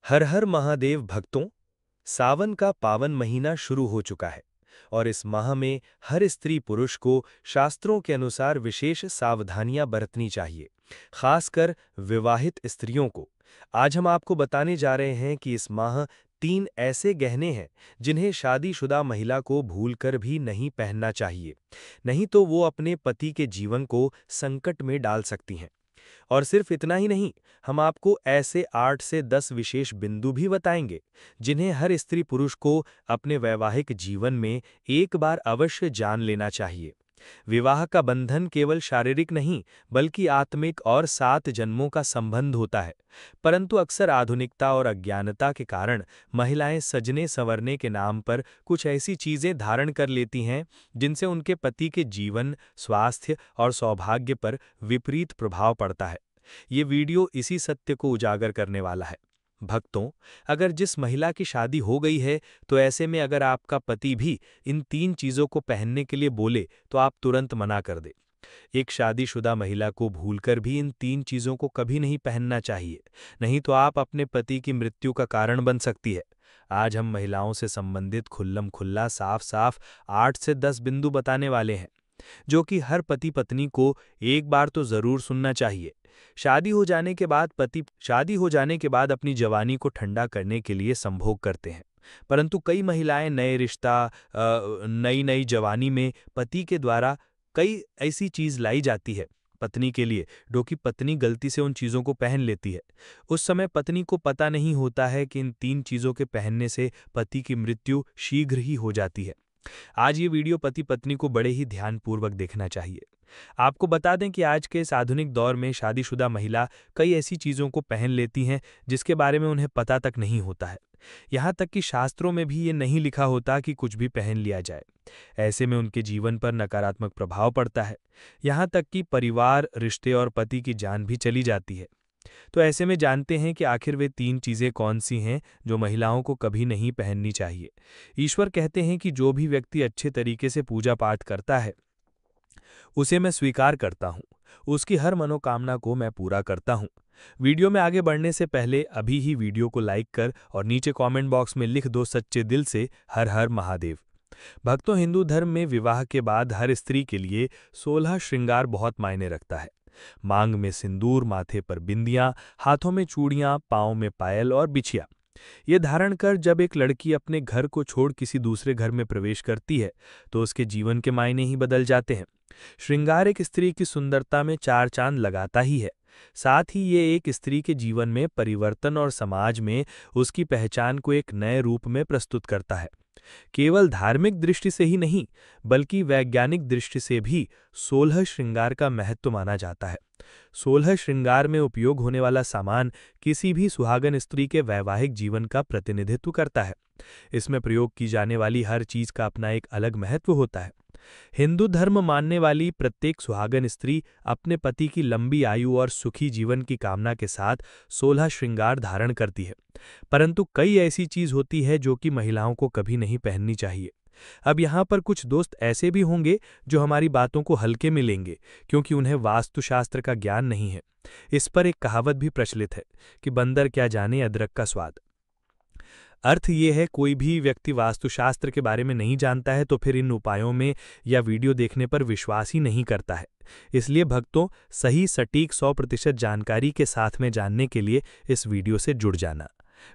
हर हर महादेव भक्तों, सावन का पावन महीना शुरू हो चुका है और इस माह में हर स्त्री पुरुष को शास्त्रों के अनुसार विशेष सावधानियां बरतनी चाहिए, खासकर विवाहित स्त्रियों को। आज हम आपको बताने जा रहे हैं कि इस माह 3 ऐसे गहने हैं जिन्हें शादीशुदा महिला को भूलकर भी नहीं पहनना चाहिए, नहीं तो वो अपने पति के जीवन को संकट में डाल सकती हैं। और सिर्फ इतना ही नहीं, हम आपको ऐसे 8 से 10 विशेष बिंदु भी बताएंगे जिन्हें हर स्त्री पुरुष को अपने वैवाहिक जीवन में एक बार अवश्य जान लेना चाहिए। विवाह का बंधन केवल शारीरिक नहीं बल्कि आत्मिक और 7 जन्मों का संबंध होता है। परंतु अक्सर आधुनिकता और अज्ञानता के कारण महिलाएं सजने संवरने के नाम पर कुछ ऐसी चीजें धारण कर लेती हैं जिनसे उनके पति के जीवन, स्वास्थ्य और सौभाग्य पर विपरीत प्रभाव पड़ता है। ये वीडियो इसी सत्य को उजागर करने वाला है। भक्तों, अगर जिस महिला की शादी हो गई है, तो ऐसे में अगर आपका पति भी इन 3 चीज़ों को पहनने के लिए बोले तो आप तुरंत मना कर दें। एक शादीशुदा महिला को भूलकर भी इन 3 चीज़ों को कभी नहीं पहनना चाहिए, नहीं तो आप अपने पति की मृत्यु का कारण बन सकती है। आज हम महिलाओं से संबंधित खुल्लम खुल्ला साफ साफ 8 से 10 बिंदु बताने वाले हैं, जो कि हर पति पत्नी को एक बार तो जरूर सुनना चाहिए। शादी हो जाने के बाद अपनी जवानी को ठंडा करने के लिए संभोग करते हैं, परंतु कई महिलाएं नई नई जवानी में पति के द्वारा कई ऐसी चीज लाई जाती है पत्नी के लिए, जो कि पत्नी गलती से उन चीजों को पहन लेती है। उस समय पत्नी को पता नहीं होता है कि इन 3 चीजों के पहनने से पति की मृत्यु शीघ्र ही हो जाती है। आज ये वीडियो पति पत्नी को बड़े ही ध्यानपूर्वक देखना चाहिए। आपको बता दें कि आज के इस आधुनिक दौर में शादीशुदा महिला कई ऐसी चीज़ों को पहन लेती हैं जिसके बारे में उन्हें पता तक नहीं होता है। यहाँ तक कि शास्त्रों में भी ये नहीं लिखा होता कि कुछ भी पहन लिया जाए। ऐसे में उनके जीवन पर नकारात्मक प्रभाव पड़ता है, यहाँ तक कि परिवार, रिश्ते और पति की जान भी चली जाती है। तो ऐसे में जानते हैं कि आखिर वे 3 चीज़ें कौन सी हैं जो महिलाओं को कभी नहीं पहननी चाहिए। ईश्वर कहते हैं कि जो भी व्यक्ति अच्छे तरीके से पूजा पाठ करता है उसे मैं स्वीकार करता हूँ, उसकी हर मनोकामना को मैं पूरा करता हूँ। वीडियो में आगे बढ़ने से पहले अभी ही वीडियो को लाइक कर और नीचे कमेंट बॉक्स में लिख दो सच्चे दिल से हर हर महादेव। भक्तों, हिंदू धर्म में विवाह के बाद हर स्त्री के लिए 16 श्रृंगार बहुत मायने रखता है। मांग में सिंदूर, माथे पर बिंदियां, हाथों में चूड़ियां, पांव में पायल और बिछिया। ये धारण कर जब एक लड़की अपने घर को छोड़ किसी दूसरे घर में प्रवेश करती है तो उसके जीवन के मायने ही बदल जाते हैं। श्रृंगार एक स्त्री की सुंदरता में 4 चांद लगाता ही है, साथ ही ये एक स्त्री के जीवन में परिवर्तन और समाज में उसकी पहचान को एक नए रूप में प्रस्तुत करता है। केवल धार्मिक दृष्टि से ही नहीं बल्कि वैज्ञानिक दृष्टि से भी 16 श्रृंगार का महत्व माना जाता है। 16 श्रृंगार में उपयोग होने वाला सामान किसी भी सुहागन स्त्री के वैवाहिक जीवन का प्रतिनिधित्व करता है। इसमें प्रयोग की जाने वाली हर चीज का अपना एक अलग महत्व होता है। हिंदू धर्म मानने वाली प्रत्येक सुहागन स्त्री अपने पति की लंबी आयु और सुखी जीवन की कामना के साथ 16 श्रृंगार धारण करती है। परंतु कई ऐसी चीज होती है जो कि महिलाओं को कभी नहीं पहननी चाहिए। अब यहाँ पर कुछ दोस्त ऐसे भी होंगे जो हमारी बातों को हल्के में लेंगे क्योंकि उन्हें वास्तुशास्त्र का ज्ञान नहीं है। इस पर एक कहावत भी प्रचलित है कि बंदर क्या जाने अदरक का स्वाद। अर्थ ये है, कोई भी व्यक्ति वास्तुशास्त्र के बारे में नहीं जानता है तो फिर इन उपायों में या वीडियो देखने पर विश्वास ही नहीं करता है। इसलिए भक्तों, सही सटीक 100% जानकारी के साथ में जानने के लिए इस वीडियो से जुड़ जाना।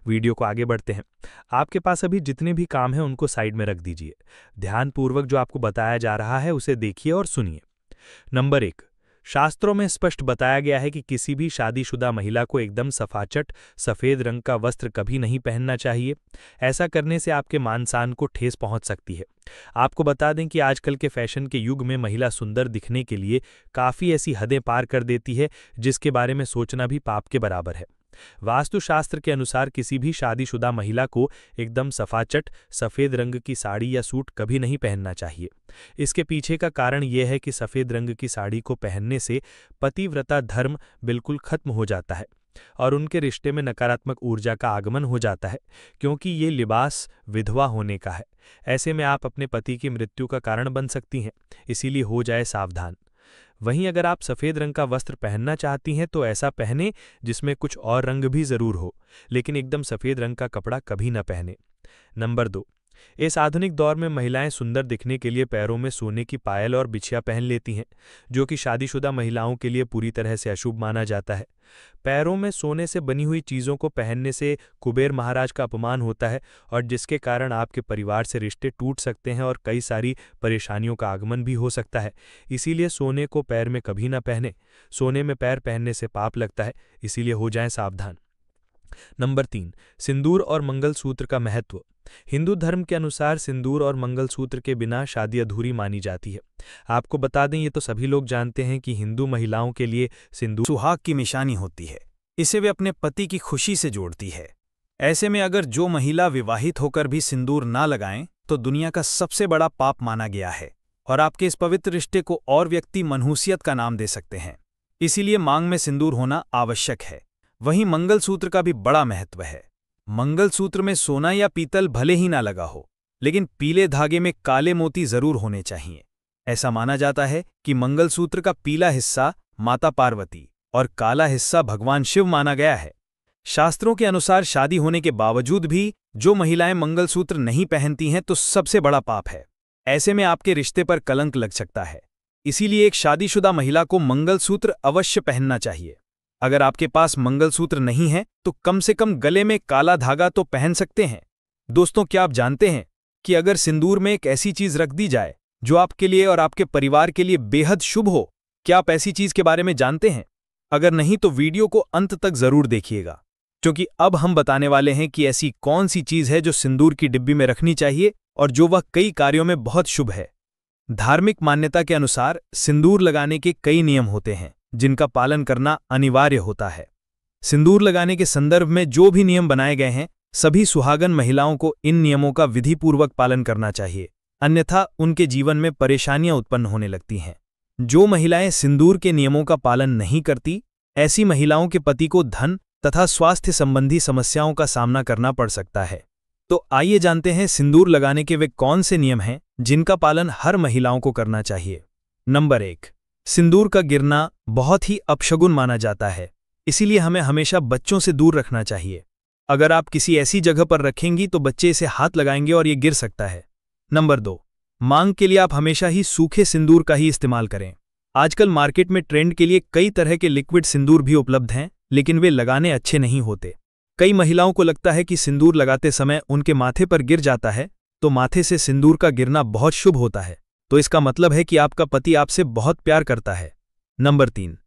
वीडियो को आगे बढ़ते हैं। आपके पास अभी जितने भी काम हैं उनको साइड में रख दीजिए। ध्यानपूर्वक जो आपको बताया जा रहा है उसे देखिए और सुनिए। नंबर 1, शास्त्रों में स्पष्ट बताया गया है कि किसी भी शादीशुदा महिला को एकदम सफाचट सफेद रंग का वस्त्र कभी नहीं पहनना चाहिए। ऐसा करने से आपके मान सम्मान को ठेस पहुंच सकती है। आपको बता दें कि आजकल के फैशन के युग में महिला सुंदर दिखने के लिए काफ़ी ऐसी हदें पार कर देती है जिसके बारे में सोचना भी पाप के बराबर है। वास्तुशास्त्र के अनुसार किसी भी शादीशुदा महिला को एकदम सफाचट सफ़ेद रंग की साड़ी या सूट कभी नहीं पहनना चाहिए। इसके पीछे का कारण यह है कि सफ़ेद रंग की साड़ी को पहनने से पतिव्रता धर्म बिल्कुल खत्म हो जाता है और उनके रिश्ते में नकारात्मक ऊर्जा का आगमन हो जाता है, क्योंकि ये लिबास विधवा होने का है। ऐसे में आप अपने पति की मृत्यु का कारण बन सकती हैं, इसीलिए हो जाए सावधान। वहीं अगर आप सफ़ेद रंग का वस्त्र पहनना चाहती हैं तो ऐसा पहने जिसमें कुछ और रंग भी ज़रूर हो, लेकिन एकदम सफ़ेद रंग का कपड़ा कभी न पहने। नंबर 2, इस आधुनिक दौर में महिलाएं सुंदर दिखने के लिए पैरों में सोने की पायल और बिछिया पहन लेती हैं, जो कि शादीशुदा महिलाओं के लिए पूरी तरह से अशुभ माना जाता है। पैरों में सोने से बनी हुई चीज़ों को पहनने से कुबेर महाराज का अपमान होता है और जिसके कारण आपके परिवार से रिश्ते टूट सकते हैं और कई सारी परेशानियों का आगमन भी हो सकता है। इसीलिए सोने को पैर में कभी ना पहने। सोने में पैर पहनने से पाप लगता है, इसीलिए हो जाएं सावधान। नंबर 3, सिंदूर और मंगलसूत्र का महत्व। हिंदू धर्म के अनुसार सिंदूर और मंगलसूत्र के बिना शादी अधूरी मानी जाती है। आपको बता दें, ये तो सभी लोग जानते हैं कि हिंदू महिलाओं के लिए सिंदूर सुहाग की निशानी होती है। इसे वे अपने पति की खुशी से जोड़ती है। ऐसे में अगर जो महिला विवाहित होकर भी सिंदूर ना लगाएं तो दुनिया का सबसे बड़ा पाप माना गया है और आपके इस पवित्र रिश्ते को और व्यक्ति मनहूसियत का नाम दे सकते हैं। इसीलिए मांग में सिंदूर होना आवश्यक है। वहीं मंगलसूत्र का भी बड़ा महत्व है। मंगलसूत्र में सोना या पीतल भले ही ना लगा हो, लेकिन पीले धागे में काले मोती जरूर होने चाहिए। ऐसा माना जाता है कि मंगलसूत्र का पीला हिस्सा माता पार्वती और काला हिस्सा भगवान शिव माना गया है। शास्त्रों के अनुसार शादी होने के बावजूद भी जो महिलाएं मंगलसूत्र नहीं पहनती हैं तो सबसे बड़ा पाप है। ऐसे में आपके रिश्ते पर कलंक लग सकता है। इसीलिए एक शादीशुदा महिला को मंगलसूत्र अवश्य पहनना चाहिए। अगर आपके पास मंगलसूत्र नहीं है तो कम से कम गले में काला धागा तो पहन सकते हैं। दोस्तों, क्या आप जानते हैं कि अगर सिंदूर में एक ऐसी चीज रख दी जाए जो आपके लिए और आपके परिवार के लिए बेहद शुभ हो? क्या आप ऐसी चीज के बारे में जानते हैं? अगर नहीं तो वीडियो को अंत तक जरूर देखिएगा, क्योंकि अब हम बताने वाले हैं कि ऐसी कौन सी चीज है जो सिंदूर की डिब्बी में रखनी चाहिए और जो वह कई कार्यों में बहुत शुभ है। धार्मिक मान्यता के अनुसार सिंदूर लगाने के कई नियम होते हैं जिनका पालन करना अनिवार्य होता है। सिंदूर लगाने के संदर्भ में जो भी नियम बनाए गए हैं, सभी सुहागन महिलाओं को इन नियमों का विधिपूर्वक पालन करना चाहिए, अन्यथा उनके जीवन में परेशानियां उत्पन्न होने लगती हैं। जो महिलाएं सिंदूर के नियमों का पालन नहीं करती, ऐसी महिलाओं के पति को धन तथा स्वास्थ्य संबंधी समस्याओं का सामना करना पड़ सकता है। तो आइए जानते हैं सिंदूर लगाने के वे कौन से नियम हैं जिनका पालन हर महिलाओं को करना चाहिए। नंबर 1, सिंदूर का गिरना बहुत ही अपशगुन माना जाता है, इसीलिए हमें हमेशा बच्चों से दूर रखना चाहिए। अगर आप किसी ऐसी जगह पर रखेंगी तो बच्चे इसे हाथ लगाएंगे और ये गिर सकता है। नंबर 2, मांग के लिए आप हमेशा ही सूखे सिंदूर का ही इस्तेमाल करें। आजकल मार्केट में ट्रेंड के लिए कई तरह के लिक्विड सिंदूर भी उपलब्ध हैं, लेकिन वे लगाने अच्छे नहीं होते। कई महिलाओं को लगता है कि सिंदूर लगाते समय उनके माथे पर गिर जाता है, तो माथे से सिंदूर का गिरना बहुत शुभ होता है, तो इसका मतलब है कि आपका पति आपसे बहुत प्यार करता है। नंबर 3,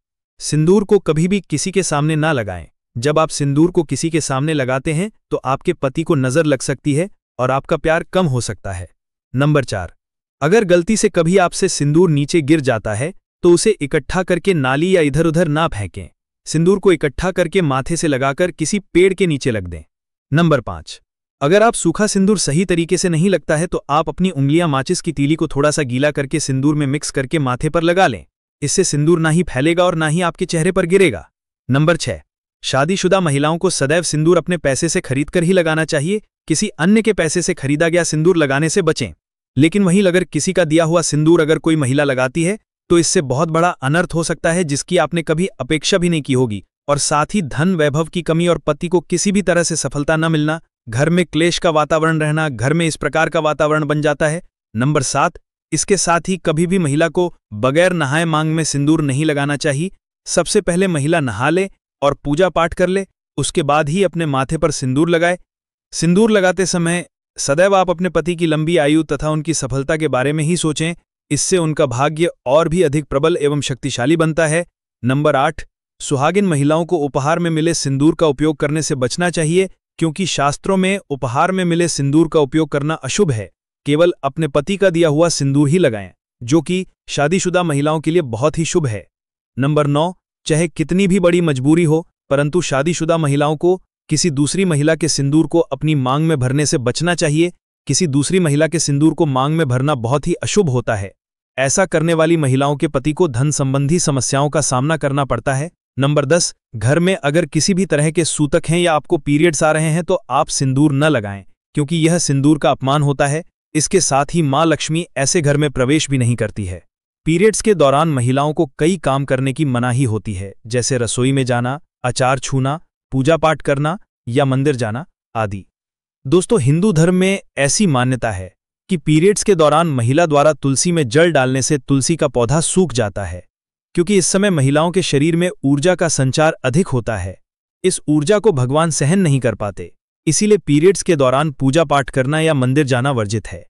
सिंदूर को कभी भी किसी के सामने ना लगाएं। जब आप सिंदूर को किसी के सामने लगाते हैं तो आपके पति को नजर लग सकती है और आपका प्यार कम हो सकता है। नंबर 4, अगर गलती से कभी आपसे सिंदूर नीचे गिर जाता है तो उसे इकट्ठा करके नाली या इधर उधर ना फेंकें। सिंदूर को इकट्ठा करके माथे से लगाकर किसी पेड़ के नीचे लग दें। नंबर 5, अगर आप सूखा सिंदूर सही तरीके से नहीं लगता है तो आप अपनी उंगलियां माचिस की तीली को थोड़ा सा गीला करके सिंदूर में मिक्स करके माथे पर लगा लें। इससे सिंदूर ना ही फैलेगा और ना ही आपके चेहरे पर गिरेगा। नंबर 6, शादीशुदा महिलाओं को सदैव सिंदूर अपने पैसे से खरीदकर ही लगाना चाहिए। किसी अन्य के पैसे से खरीदा गया सिंदूर लगाने से बचें। लेकिन वहीं अगर किसी का दिया हुआ सिंदूर अगर कोई महिला लगाती है तो इससे बहुत बड़ा अनर्थ हो सकता है जिसकी आपने कभी अपेक्षा भी नहीं की होगी, और साथ ही धन वैभव की कमी और पति को किसी भी तरह से सफलता न मिलना, घर में क्लेश का वातावरण रहना, घर में इस प्रकार का वातावरण बन जाता है। नंबर 7, इसके साथ ही कभी भी महिला को बगैर नहाए मांग में सिंदूर नहीं लगाना चाहिए। सबसे पहले महिला नहा ले और पूजा पाठ कर ले, उसके बाद ही अपने माथे पर सिंदूर लगाए। सिंदूर लगाते समय सदैव आप अपने पति की लंबी आयु तथा उनकी सफलता के बारे में ही सोचें, इससे उनका भाग्य और भी अधिक प्रबल एवं शक्तिशाली बनता है। नंबर 8, सुहागिन महिलाओं को उपहार में मिले सिंदूर का उपयोग करने से बचना चाहिए, क्योंकि शास्त्रों में उपहार में मिले सिंदूर का उपयोग करना अशुभ है। केवल अपने पति का दिया हुआ सिंदूर ही लगाएं, जो कि शादीशुदा महिलाओं के लिए बहुत ही शुभ है। नंबर 9, चाहे कितनी भी बड़ी मजबूरी हो, परंतु शादीशुदा महिलाओं को किसी दूसरी महिला के सिंदूर को अपनी मांग में भरने से बचना चाहिए। किसी दूसरी महिला के सिंदूर को मांग में भरना बहुत ही अशुभ होता है। ऐसा करने वाली महिलाओं के पति को धन संबंधी समस्याओं का सामना करना पड़ता है। नंबर 10, घर में अगर किसी भी तरह के सूतक हैं या आपको पीरियड्स आ रहे हैं तो आप सिंदूर न लगाएं, क्योंकि यह सिंदूर का अपमान होता है। इसके साथ ही मां लक्ष्मी ऐसे घर में प्रवेश भी नहीं करती है। पीरियड्स के दौरान महिलाओं को कई काम करने की मनाही होती है, जैसे रसोई में जाना, अचार छूना, पूजा पाठ करना या मंदिर जाना आदि। दोस्तों, हिंदू धर्म में ऐसी मान्यता है कि पीरियड्स के दौरान महिला द्वारा तुलसी में जल डालने से तुलसी का पौधा सूख जाता है, क्योंकि इस समय महिलाओं के शरीर में ऊर्जा का संचार अधिक होता है। इस ऊर्जा को भगवान सहन नहीं कर पाते, इसीलिए पीरियड्स के दौरान पूजा पाठ करना या मंदिर जाना वर्जित है।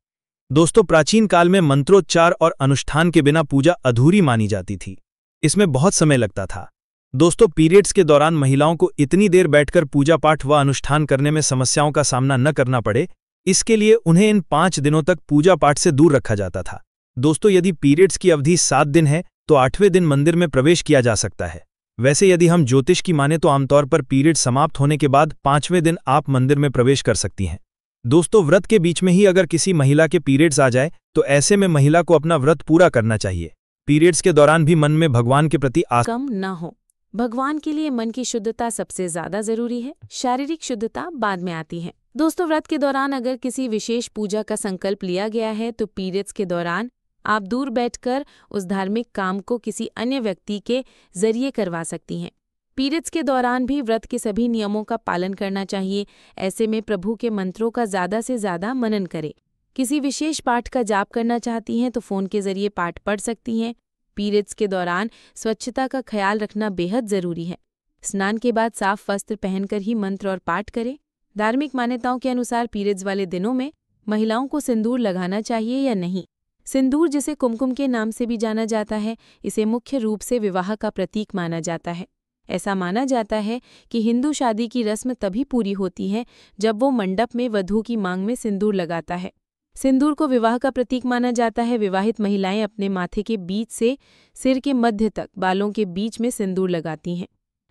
दोस्तों, प्राचीन काल में मंत्रोच्चार और अनुष्ठान के बिना पूजा अधूरी मानी जाती थी। इसमें बहुत समय लगता था। दोस्तों, पीरियड्स के दौरान महिलाओं को इतनी देर बैठकर पूजा पाठ व अनुष्ठान करने में समस्याओं का सामना न करना पड़े, इसके लिए उन्हें इन 5 दिनों तक पूजा पाठ से दूर रखा जाता था। दोस्तों, यदि पीरियड्स की अवधि 7 दिन है तो 8वें दिन मंदिर में प्रवेश किया जा सकता है। वैसे यदि हम ज्योतिष की माने तो आमतौर पर पीरियड समाप्त होने के बाद 5वें दिन आप मंदिर में प्रवेश कर सकती हैं। दोस्तों, व्रत के बीच में ही अगर किसी महिला के पीरियड्स आ जाए तो ऐसे में महिला को अपना व्रत पूरा करना चाहिए। पीरियड्स के दौरान भी मन में भगवान के प्रति कम न हो। भगवान के लिए मन की शुद्धता सबसे ज्यादा जरूरी है, शारीरिक शुद्धता बाद में आती है। दोस्तों, व्रत के दौरान अगर किसी विशेष पूजा का संकल्प लिया गया है तो पीरियड्स के दौरान आप दूर बैठकर उस धार्मिक काम को किसी अन्य व्यक्ति के जरिए करवा सकती हैं। पीरियड्स के दौरान भी व्रत के सभी नियमों का पालन करना चाहिए। ऐसे में प्रभु के मंत्रों का ज़्यादा से ज़्यादा मनन करें। किसी विशेष पाठ का जाप करना चाहती हैं तो फ़ोन के जरिए पाठ पढ़ सकती हैं। पीरियड्स के दौरान स्वच्छता का ख्याल रखना बेहद ज़रूरी है। स्नान के बाद साफ वस्त्र पहनकर ही मंत्र और पाठ करें। धार्मिक मान्यताओं के अनुसार पीरियड्स वाले दिनों में महिलाओं को सिंदूर लगाना चाहिए या नहीं। सिंदूर, जिसे कुमकुम के नाम से भी जाना जाता है, इसे मुख्य रूप से विवाह का प्रतीक माना जाता है। ऐसा माना जाता है कि हिंदू शादी की रस्म तभी पूरी होती है जब वो मंडप में वधू की मांग में सिंदूर लगाता है। सिंदूर को विवाह का प्रतीक माना जाता है। विवाहित महिलाएं अपने माथे के बीच से सिर के मध्य तक बालों के बीच में सिंदूर लगाती हैं।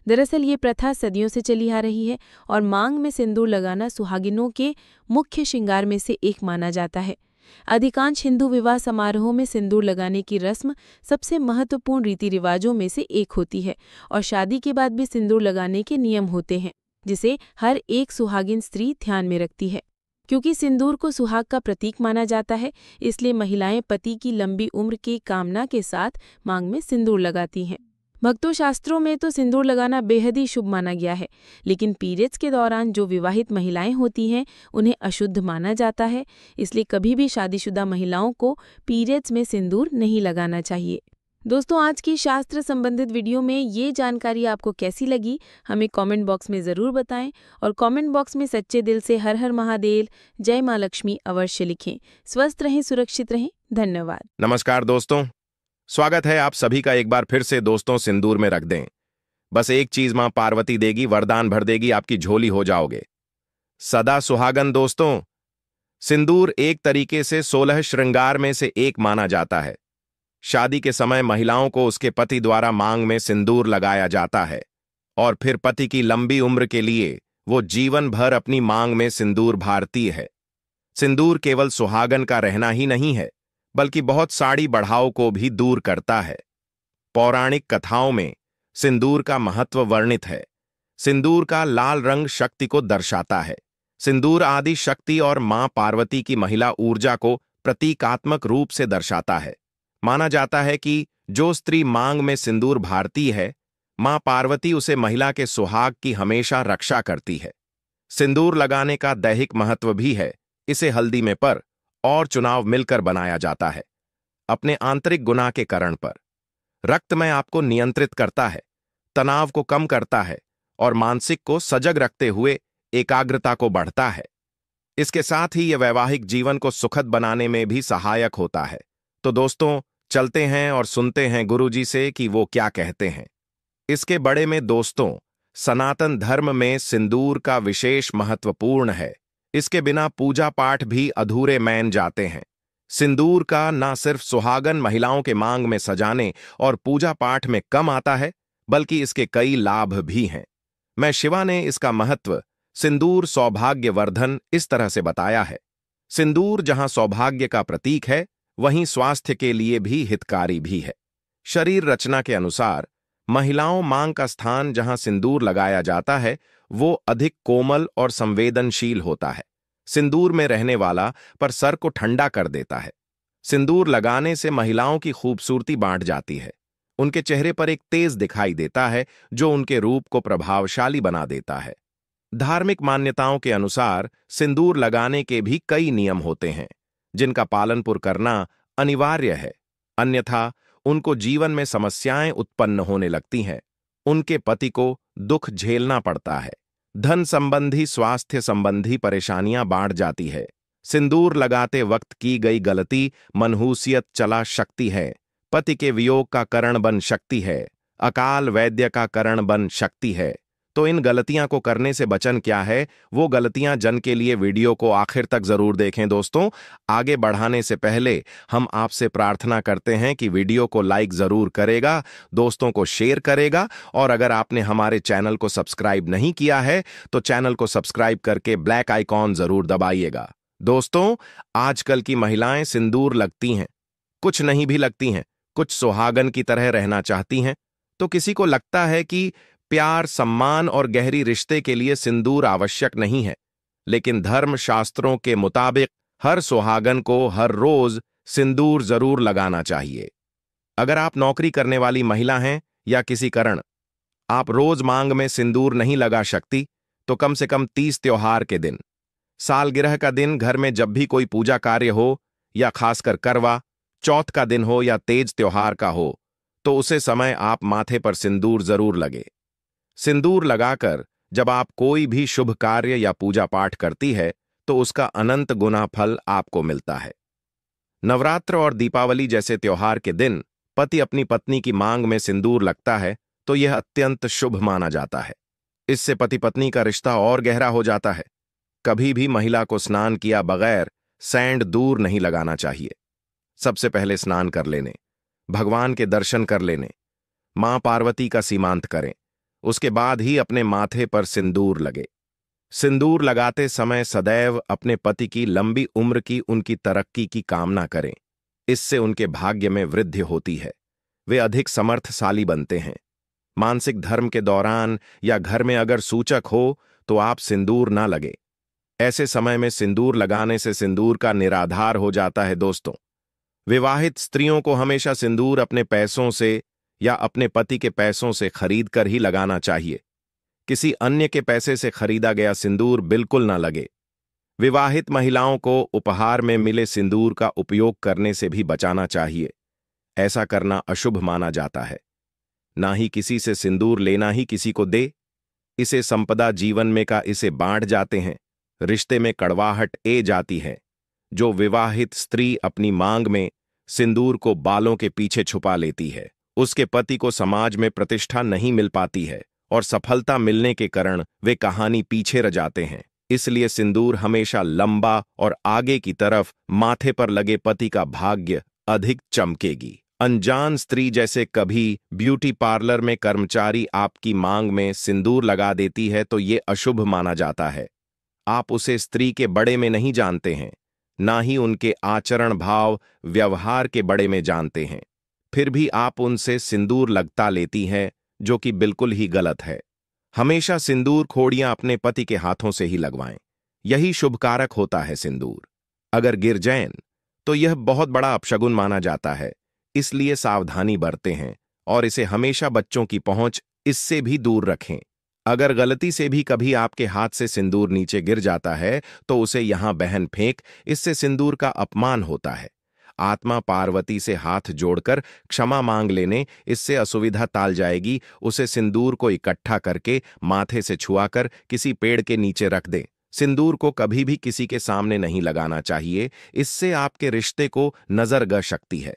दरअसल ये प्रथा सदियों से चली आ रही है और मांग में सिंदूर लगाना सुहागिनों के मुख्य श्रृंगार में से एक माना जाता है। अधिकांश हिंदू विवाह समारोहों में सिंदूर लगाने की रस्म सबसे महत्वपूर्ण रीति रिवाजों में से एक होती है और शादी के बाद भी सिंदूर लगाने के नियम होते हैं, जिसे हर एक सुहागिन स्त्री ध्यान में रखती है। क्योंकि सिंदूर को सुहाग का प्रतीक माना जाता है, इसलिए महिलाएं पति की लंबी उम्र की कामना के साथ मांग में सिंदूर लगाती हैं। भक्तों, शास्त्रों में तो सिंदूर लगाना बेहद ही शुभ माना गया है, लेकिन पीरियड्स के दौरान जो विवाहित महिलाएं होती हैं उन्हें अशुद्ध माना जाता है। इसलिए कभी भी शादीशुदा महिलाओं को पीरियड्स में सिंदूर नहीं लगाना चाहिए। दोस्तों, आज की शास्त्र संबंधित वीडियो में ये जानकारी आपको कैसी लगी, हमें कमेंट बॉक्स में ज़रूर बताएं और कमेंट बॉक्स में सच्चे दिल से हर हर महादेव, जय माँ लक्ष्मी अवश्य लिखें। स्वस्थ रहें, सुरक्षित रहें। धन्यवाद। नमस्कार दोस्तों, स्वागत है आप सभी का एक बार फिर से। दोस्तों, सिंदूर में रख दें, बस एक चीज मां पार्वती देगी, वरदान भर देगी, आपकी झोली हो जाओगे सदा सुहागन। दोस्तों, सिंदूर एक तरीके से 16 श्रृंगार में से एक माना जाता है। शादी के समय महिलाओं को उसके पति द्वारा मांग में सिंदूर लगाया जाता है और फिर पति की लंबी उम्र के लिए वो जीवन भर अपनी मांग में सिंदूर भारती है। सिंदूर केवल सुहागन का रहना ही नहीं है, बल्कि बहुत साड़ी बढ़ाव को भी दूर करता है। पौराणिक कथाओं में सिंदूर का महत्व वर्णित है। सिंदूर का लाल रंग शक्ति को दर्शाता है। सिंदूर आदि शक्ति और मां पार्वती की महिला ऊर्जा को प्रतीकात्मक रूप से दर्शाता है। माना जाता है कि जो स्त्री मांग में सिंदूर भारती है, मां पार्वती उसे महिला के सुहाग की हमेशा रक्षा करती है। सिंदूर लगाने का दैहिक महत्व भी है। इसे हल्दी में पर और चुनाव मिलकर बनाया जाता है। अपने आंतरिक गुना के कारण पर रक्त में आपको नियंत्रित करता है, तनाव को कम करता है और मानसिक को सजग रखते हुए एकाग्रता को बढ़ता है। इसके साथ ही यह वैवाहिक जीवन को सुखद बनाने में भी सहायक होता है। तो दोस्तों, चलते हैं और सुनते हैं गुरुजी से कि वो क्या कहते हैं। इसके बड़े में दोस्तों, सनातन धर्म में सिंदूर का विशेष महत्वपूर्ण है। इसके बिना पूजा पाठ भी अधूरे मान जाते हैं। सिंदूर का न सिर्फ सुहागन महिलाओं के मांग में सजाने और पूजा पाठ में कम आता है, बल्कि इसके कई लाभ भी हैं। मैं शिवा ने इसका महत्व सिंदूर सौभाग्यवर्धन इस तरह से बताया है। सिंदूर जहां सौभाग्य का प्रतीक है, वहीं स्वास्थ्य के लिए भी हितकारी भी है। शरीर रचना के अनुसार महिलाओं मांग का स्थान जहां सिंदूर लगाया जाता है, वो अधिक कोमल और संवेदनशील होता है। सिंदूर में रहने वाला पर सर को ठंडा कर देता है। सिंदूर लगाने से महिलाओं की खूबसूरती बांट जाती है। उनके चेहरे पर एक तेज दिखाई देता है जो उनके रूप को प्रभावशाली बना देता है। धार्मिक मान्यताओं के अनुसार सिंदूर लगाने के भी कई नियम होते हैं जिनका पालनपुर करना अनिवार्य है, अन्यथा उनको जीवन में समस्याएं उत्पन्न होने लगती हैं। उनके पति को दुख झेलना पड़ता है। धन संबंधी, स्वास्थ्य संबंधी परेशानियां बाढ़ जाती है। सिंदूर लगाते वक्त की गई गलती मनहूसियत चला शक्ति है, पति के वियोग का कारण बन सकती है, अकाल वैद्य का कारण बन सकती है। तो इन गलतियां को करने से बचन क्या है, वो गलतियां जन के लिए वीडियो को आखिर तक जरूर देखें। दोस्तों, आगे बढ़ाने से पहले हम आपसे प्रार्थना करते हैं कि वीडियो को लाइक जरूर करेगा, दोस्तों को शेयर करेगा, और अगर आपने हमारे चैनल को सब्सक्राइब नहीं किया है तो चैनल को सब्सक्राइब करके ब्लैक आइकॉन जरूर दबाइएगा। दोस्तों, आजकल की महिलाएं सिंदूर लगती हैं, कुछ नहीं भी लगती हैं, कुछ सुहागन की तरह रहना चाहती हैं। तो किसी को लगता है कि प्यार, सम्मान और गहरी रिश्ते के लिए सिंदूर आवश्यक नहीं है, लेकिन धर्म शास्त्रों के मुताबिक हर सुहागन को हर रोज सिंदूर जरूर लगाना चाहिए। अगर आप नौकरी करने वाली महिला हैं या किसी कारण आप रोज मांग में सिंदूर नहीं लगा सकती, तो कम से कम 30 त्योहार के दिन, सालगिरह का दिन, घर में जब भी कोई पूजा कार्य हो, या खासकर करवा चौथ का दिन हो या तेज त्योहार का हो, तो उसे समय आप माथे पर सिंदूर जरूर लगे। सिंदूर लगाकर जब आप कोई भी शुभ कार्य या पूजा पाठ करती है तो उसका अनंत गुना फल आपको मिलता है। नवरात्र और दीपावली जैसे त्योहार के दिन पति अपनी पत्नी की मांग में सिंदूर लगता है तो यह अत्यंत शुभ माना जाता है। इससे पति पत्नी का रिश्ता और गहरा हो जाता है। कभी भी महिला को स्नान किया बगैर सैंड दूर नहीं लगाना चाहिए। सबसे पहले स्नान कर लेने, भगवान के दर्शन कर लेने, मां पार्वती का सीमांत करें, उसके बाद ही अपने माथे पर सिंदूर लगे। सिंदूर लगाते समय सदैव अपने पति की लंबी उम्र की, उनकी तरक्की की कामना करें। इससे उनके भाग्य में वृद्धि होती है, वे अधिक समर्थशाली बनते हैं। मानसिक धर्म के दौरान या घर में अगर सूचक हो तो आप सिंदूर ना लगे। ऐसे समय में सिंदूर लगाने से सिंदूर का निराधार हो जाता है। दोस्तों, विवाहित स्त्रियों को हमेशा सिंदूर अपने पैसों से या अपने पति के पैसों से खरीद कर ही लगाना चाहिए। किसी अन्य के पैसे से खरीदा गया सिंदूर बिल्कुल ना लगे। विवाहित महिलाओं को उपहार में मिले सिंदूर का उपयोग करने से भी बचाना चाहिए। ऐसा करना अशुभ माना जाता है। ना ही किसी से सिंदूर लेना ही किसी को दे। इसे संपदा जीवन में का इसे बांट जाते हैं। रिश्ते में कड़वाहट ए जाती है। जो विवाहित स्त्री अपनी मांग में सिंदूर को बालों के पीछे छुपा लेती है, उसके पति को समाज में प्रतिष्ठा नहीं मिल पाती है और सफलता मिलने के कारण वे कहानी पीछे रह जाते हैं। इसलिए सिंदूर हमेशा लंबा और आगे की तरफ माथे पर लगे पति का भाग्य अधिक चमकेगी। अनजान स्त्री जैसे कभी ब्यूटी पार्लर में कर्मचारी आपकी मांग में सिंदूर लगा देती है तो ये अशुभ माना जाता है। आप उसे स्त्री के बड़े में नहीं जानते हैं, ना ही उनके आचरण भाव व्यवहार के बड़े में जानते हैं, फिर भी आप उनसे सिंदूर लगता लेती हैं, जो कि बिल्कुल ही गलत है। हमेशा सिंदूर खोड़ियां अपने पति के हाथों से ही लगवाएं, यही शुभकारक होता है। सिंदूर अगर गिर जाए तो यह बहुत बड़ा अपशगुन माना जाता है, इसलिए सावधानी बरतें हैं और इसे हमेशा बच्चों की पहुंच इससे भी दूर रखें। अगर गलती से भी कभी आपके हाथ से सिंदूर नीचे गिर जाता है तो उसे यहां बहन फेंक, इससे सिंदूर का अपमान होता है। आत्मा पार्वती से हाथ जोड़कर क्षमा मांग लेने, इससे असुविधा टाल जाएगी। उसे सिंदूर को इकट्ठा करके माथे से छुआकर किसी पेड़ के नीचे रख दे। सिंदूर को कभी भी किसी के सामने नहीं लगाना चाहिए, इससे आपके रिश्ते को नजर ग सकती है।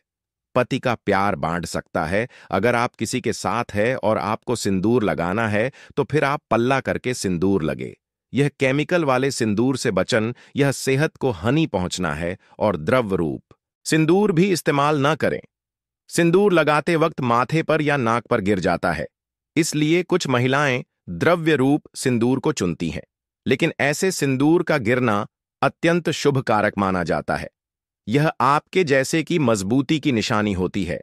पति का प्यार बांट सकता है। अगर आप किसी के साथ है और आपको सिंदूर लगाना है तो फिर आप पल्ला करके सिंदूर लगे। यह केमिकल वाले सिंदूर से बचन, यह सेहत को हानि पहुंचना है। और द्रव्य रूप सिंदूर भी इस्तेमाल न करें। सिंदूर लगाते वक्त माथे पर या नाक पर गिर जाता है, इसलिए कुछ महिलाएं द्रव्य रूप सिंदूर को चुनती हैं, लेकिन ऐसे सिंदूर का गिरना अत्यंत शुभ कारक माना जाता है। यह आपके जैसे की मजबूती की निशानी होती है।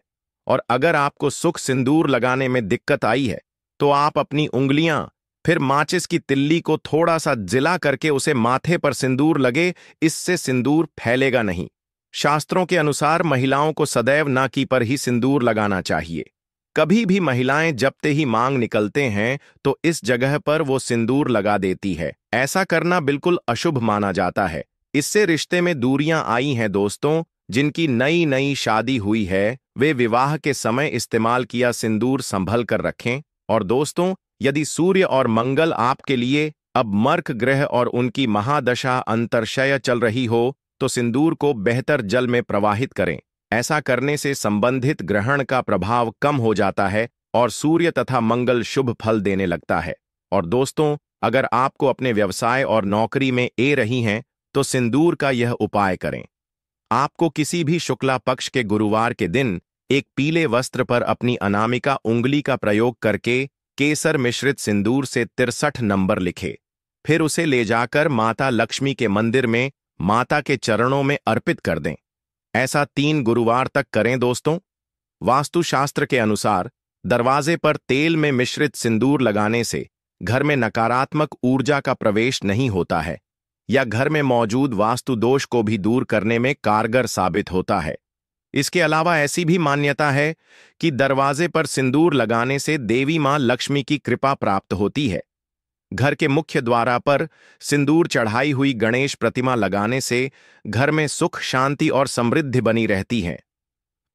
और अगर आपको सुख सिंदूर लगाने में दिक्कत आई है तो आप अपनी उंगलियां फिर माचिस की तिल्ली को थोड़ा सा जिला करके उसे माथे पर सिंदूर लगे, इससे सिंदूर फैलेगा नहीं। शास्त्रों के अनुसार महिलाओं को सदैव नाकी पर ही सिंदूर लगाना चाहिए। कभी भी महिलाएं जबते ही मांग निकलते हैं तो इस जगह पर वो सिंदूर लगा देती है। ऐसा करना बिल्कुल अशुभ माना जाता है। इससे रिश्ते में दूरियां आई हैं दोस्तों। जिनकी नई नई शादी हुई है वे विवाह के समय इस्तेमाल किया सिंदूर संभल कर रखें। और दोस्तों, यदि सूर्य और मंगल आपके लिए अब मर्क ग्रह और उनकी महादशा अंतर्शय चल रही हो तो सिंदूर को बेहतर जल में प्रवाहित करें। ऐसा करने से संबंधित ग्रहण का प्रभाव कम हो जाता है और सूर्य तथा मंगल शुभ फल देने लगता है। और दोस्तों, अगर आपको अपने व्यवसाय और नौकरी में ए रही हैं तो सिंदूर का यह उपाय करें। आपको किसी भी शुक्ला पक्ष के गुरुवार के दिन एक पीले वस्त्र पर अपनी अनामिका उंगली का प्रयोग करके केसर मिश्रित सिंदूर से 63 नंबर लिखे। फिर उसे ले जाकर माता लक्ष्मी के मंदिर में माता के चरणों में अर्पित कर दें। ऐसा 3 गुरुवार तक करें दोस्तों। वास्तुशास्त्र के अनुसार दरवाजे पर तेल में मिश्रित सिंदूर लगाने से घर में नकारात्मक ऊर्जा का प्रवेश नहीं होता है या घर में मौजूद वास्तु दोष को भी दूर करने में कारगर साबित होता है। इसके अलावा ऐसी भी मान्यता है कि दरवाजे पर सिंदूर लगाने से देवी मां लक्ष्मी की कृपा प्राप्त होती है। घर के मुख्य द्वार पर सिंदूर चढ़ाई हुई गणेश प्रतिमा लगाने से घर में सुख, शांति और समृद्धि बनी रहती है।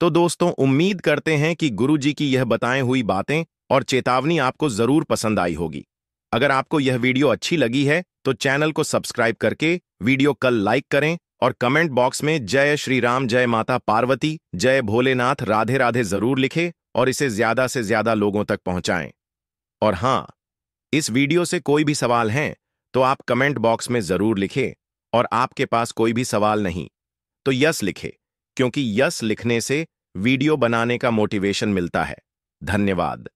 तो दोस्तों, उम्मीद करते हैं कि गुरुजी की यह बताई हुई बातें और चेतावनी आपको जरूर पसंद आई होगी। अगर आपको यह वीडियो अच्छी लगी है तो चैनल को सब्सक्राइब करके वीडियो कल लाइक करें और कमेंट बॉक्स में जय श्री राम, जय माता पार्वती, जय भोलेनाथ, राधे राधे जरूर लिखें और इसे ज्यादा से ज्यादा लोगों तक पहुंचाएं। और हां, इस वीडियो से कोई भी सवाल हैं तो आप कमेंट बॉक्स में जरूर लिखें और आपके पास कोई भी सवाल नहीं तो यस लिखें, क्योंकि यस लिखने से वीडियो बनाने का मोटिवेशन मिलता है। धन्यवाद।